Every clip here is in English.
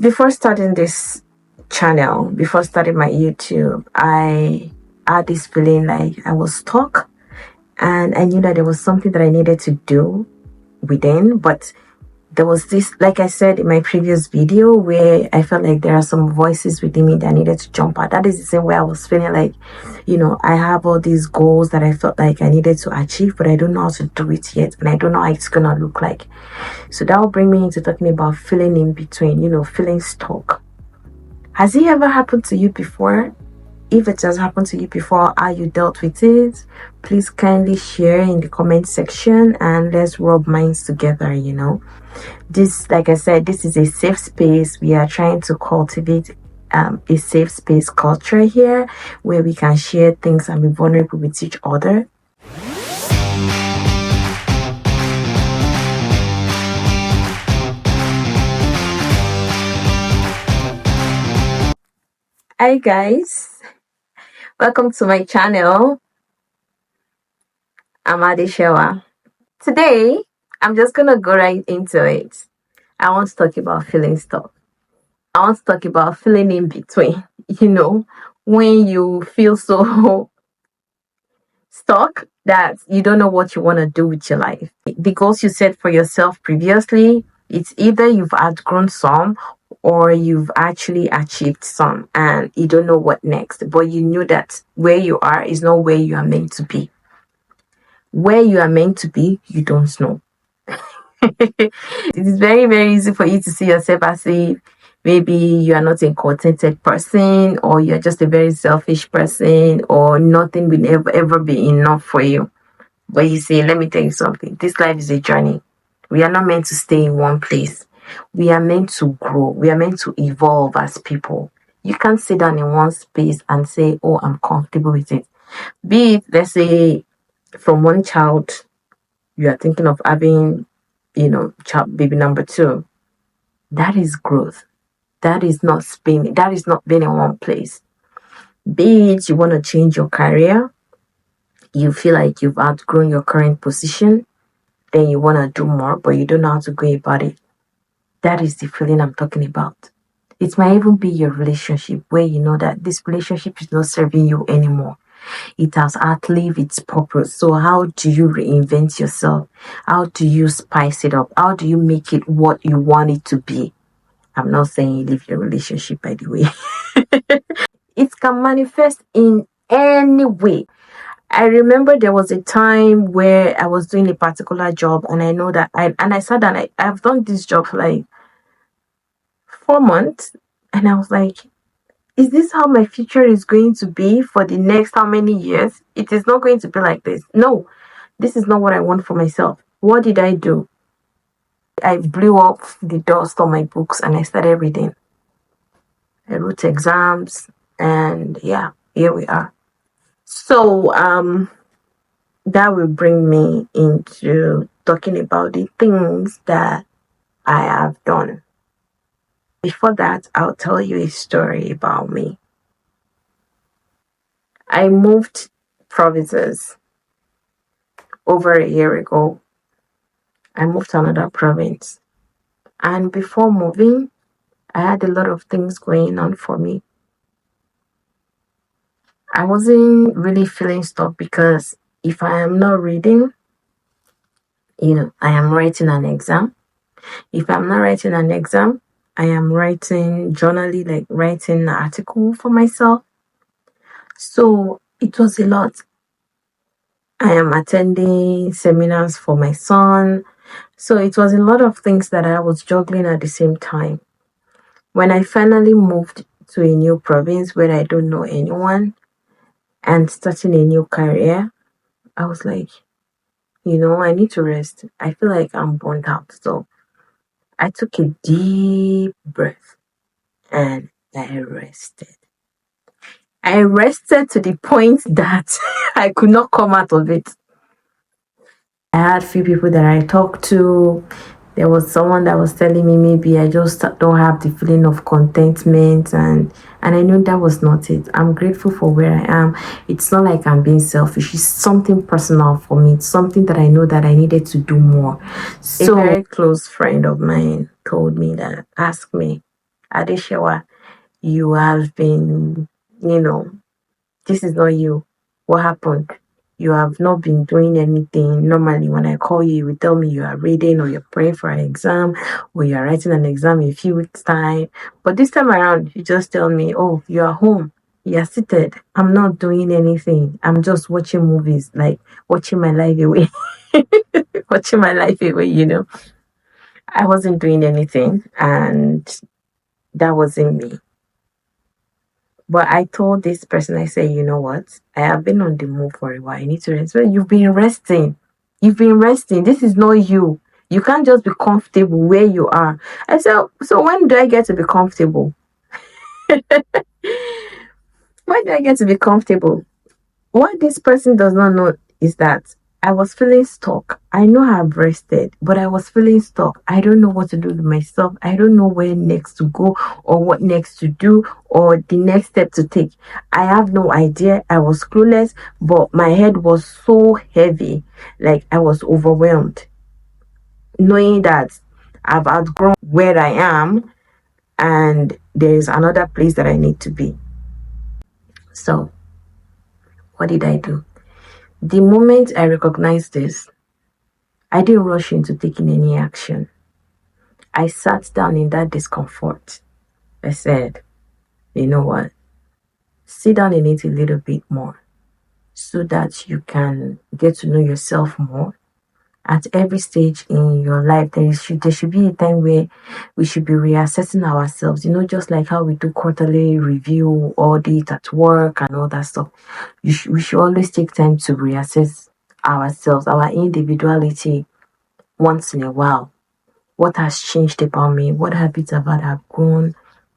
Before starting this channel, before starting my YouTube, I had this feeling like I was stuck, and I knew that there was something that I needed to do within, but there was this, like I said in my previous video, where I felt like there are some voices within me that needed to jump out. That is the same way I was feeling like, I have all these goals that I felt like I needed to achieve, but I don't know how to do it yet, and I don't know how it's gonna look like. So that will bring me into talking about feeling in between, feeling stuck. Has it ever happened to you before? If it has happened to you before, how you dealt with it, please kindly share in the comment section and let's rub minds together. This, like I said, this is a safe space. We are trying to cultivate a safe space culture here where we can share things and be vulnerable with each other. Hi guys, welcome to my channel. I'm Adeshewa. Today I'm just gonna go right into it. I want to talk about feeling stuck. I want to talk about feeling in between. When you feel so stuck that you don't know what you want to do with your life. The goals you set for yourself previously, it's either you've outgrown some or you've actually achieved some and you don't know what next. But you knew that where you are is not where you are meant to be. Where you are meant to be, you don't know. It is very, very easy for you to see yourself as if maybe you are not a contented person, or you're just a very selfish person, or nothing will ever be enough for you. But you see, let me tell you something. This life is a journey. We are not meant to stay in one place. We are meant to grow. We are meant to evolve as people. You can't sit down in one space and say, oh, I'm comfortable with it. Be it, let's say, from one child, you are thinking of having, child baby number 2. That is growth. That is not being in one place. Be it you want to change your career, you feel like you've outgrown your current position, then you want to do more, but you don't know how to go about it. That is the feeling I'm talking about. It might even be your relationship where you know that this relationship is not serving you anymore. It has outlived its purpose. So how do you reinvent yourself? How do you spice it up? How do you make it what you want it to be? I'm not saying leave your relationship, by the way. It can manifest in any way. I remember there was a time where I was doing a particular job, and I know that I sat down. I've done this job for like 4 months, and I was like, is this how my future is going to be for the next how many years? It is not going to be like this. No, this is not what I want for myself. What did I do? I blew up the dust on my books and I started reading. I wrote exams, and yeah, here we are. So that will bring me into talking about the things that I have done. Before that, I'll tell you a story about me. I moved provinces over a year ago. I moved to another province. And before moving, I had a lot of things going on for me. I wasn't really feeling stuck because if I am not reading, I am writing an exam. If I'm not writing an exam, I am writing journaling, like writing an article for myself. So it was a lot. I am attending seminars for my son. So it was a lot of things that I was juggling at the same time. When I finally moved to a new province where I don't know anyone and starting a new career, I was like, I need to rest. I feel like I'm burnt out. So I took a deep breath and I rested. I rested to the point that I could not come out of it. I had few people that I talked to. There was someone that was telling me maybe I just don't have the feeling of contentment, and I knew that was not it. I'm grateful for where I am. It's not like I'm being selfish. It's something personal for me. It's something that I know that I needed to do more. So a very close friend of mine told me that, ask me, Adeshewa, you have been, this is not you. What happened? You have not been doing anything. Normally, when I call you, you will tell me you are reading or you're praying for an exam or you're writing an exam in a few weeks' time. But this time around, you just tell me, oh, you're home. You're seated. I'm not doing anything. I'm just watching movies, like watching my life away. Watching my life away. I wasn't doing anything, and that wasn't me. But I told this person, I said, you know what? I have been on the move for a while. I need to rest. Well, you've been resting. You've been resting. This is not you. You can't just be comfortable where you are. I said, so when do I get to be comfortable? When do I get to be comfortable? What this person does not know is that I was feeling stuck. I know I've rested, but I was feeling stuck. I don't know what to do with myself. I don't know where next to go or what next to do or the next step to take. I have no idea. I was clueless, but my head was so heavy. Like I was overwhelmed. Knowing that I've outgrown where I am and there is another place that I need to be. So, what did I do? The moment I recognized this, I didn't rush into taking any action. I sat down in that discomfort. I said, you know what? Sit down in it a little bit more so that you can get to know yourself more. At every stage in your life, there should be a time where we should be reassessing ourselves, just like how we do quarterly review, audit at work and all that stuff. We should always take time to reassess ourselves, our individuality once in a while. What has changed about me? What habits have I outgrown?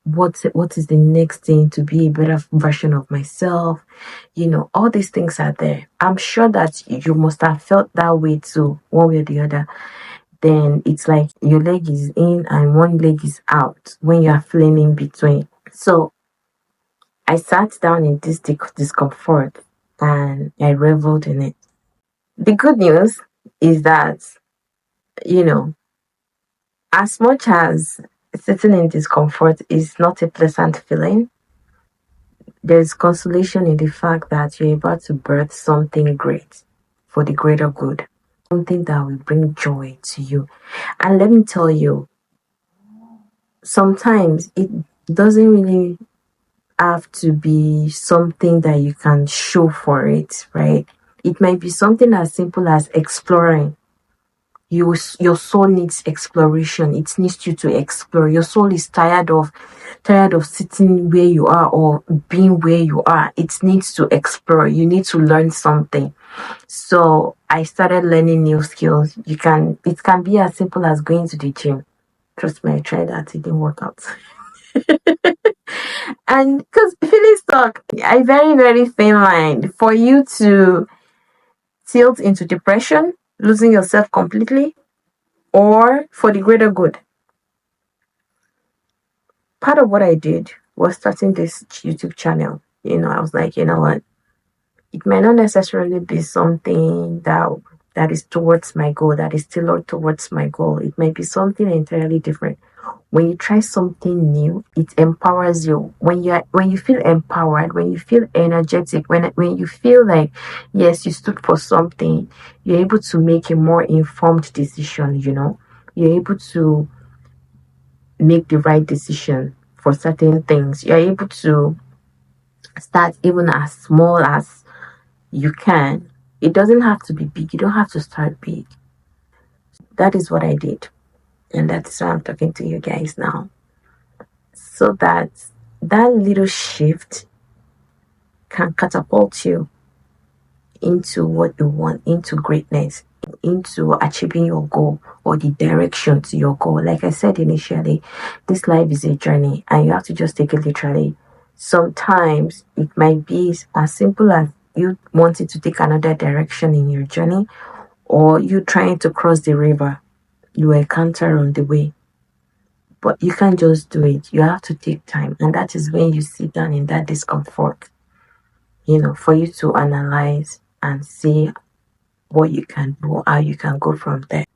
What is the next thing to be a better version of myself? All these things are there. I'm sure that you must have felt that way too, one way or the other. Then it's like your leg is in and one leg is out when you are feeling in between. So I sat down in this discomfort and I reveled in it. The good news is that, you know, as much as sitting in discomfort is not a pleasant feeling, there's consolation in the fact that you're about to birth something great for the greater good, something that will bring joy to you. And let me tell you, sometimes it doesn't really have to be something that you can show for it, right? It might be something as simple as exploring. Your soul needs exploration. It needs you to explore. Your soul is tired of sitting where you are or being where you are. It needs to explore. You need to learn something. So I started learning new skills. It can be as simple as going to the gym. Trust me, I tried that. It didn't work out. And because feeling stuck, a very, very thin line for you to tilt into depression, losing yourself completely, or for the greater good. Part of what I did was starting this YouTube channel. I was like, you know what? It may not necessarily be something that is towards my goal, that is tailored towards my goal. It may be something entirely different. When you try something new, it empowers you. When you feel empowered, when you feel energetic, when you feel like yes, you stood for something, you're able to make a more informed decision. You're able to make the right decision for certain things. You're able to start even as small as you can. It doesn't have to be big. You don't have to start big. That is what I did. And that's why I'm talking to you guys now. So that little shift can catapult you into what you want, into greatness, into achieving your goal or the direction to your goal. Like I said initially, this life is a journey and you have to just take it literally. Sometimes it might be as simple as you wanting to take another direction in your journey or you trying to cross the river you encounter on the way. But you can't just do it. You have to take time. And that is when you sit down in that discomfort, for you to analyze and see what you can do, how you can go from there.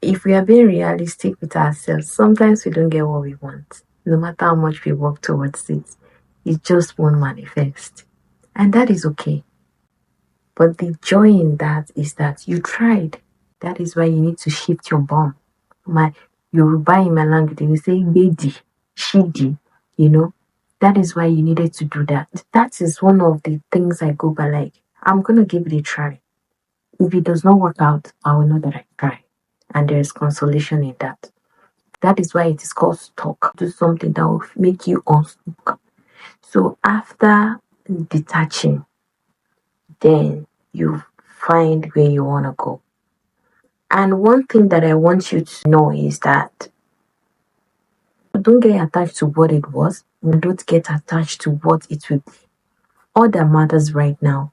If we are being realistic with ourselves, sometimes we don't get what we want. no matter how much we work towards it, it just won't manifest. And that is okay. But the joy in that is that you tried. That is why you need to shift your bomb. My Yoruba in my language, they will say Bedi, Shidi, you know. That is why you needed to do that. That is one of the things I go by, like, I'm gonna give it a try. If it does not work out, I will know that I tried. And there is consolation in that. That is why it is called stuck. Do something that will make you unstuck. So after detaching, then you find where you want to go. And one thing that I want you to know is that don't get attached to what it was, and don't get attached to what it will be. All that matters right now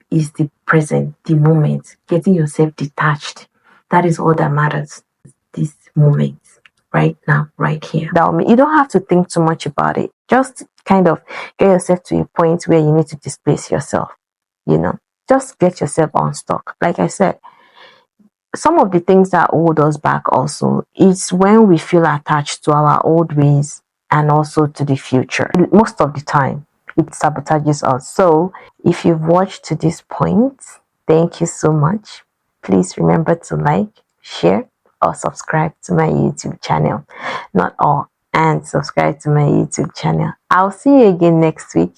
is the present, the moment, getting yourself detached. That is all that matters. This moment, right now, right here. That will mean you don't have to think too much about it. Just kind of get yourself to a point where you need to displace yourself. Just get yourself unstuck. Like I said, some of the things that hold us back also is when we feel attached to our old ways and also to the future. Most of the time, it sabotages us. So if you've watched to this point, thank you so much. Please remember to like, share, or subscribe to my YouTube channel. Not all, and subscribe to my YouTube channel. I'll see you again next week.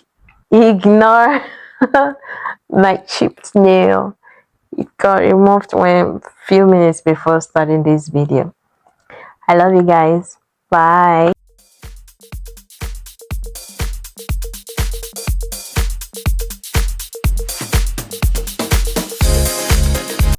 Ignore my chipped nail. It got removed when few minutes before starting this video. I love you guys. Bye.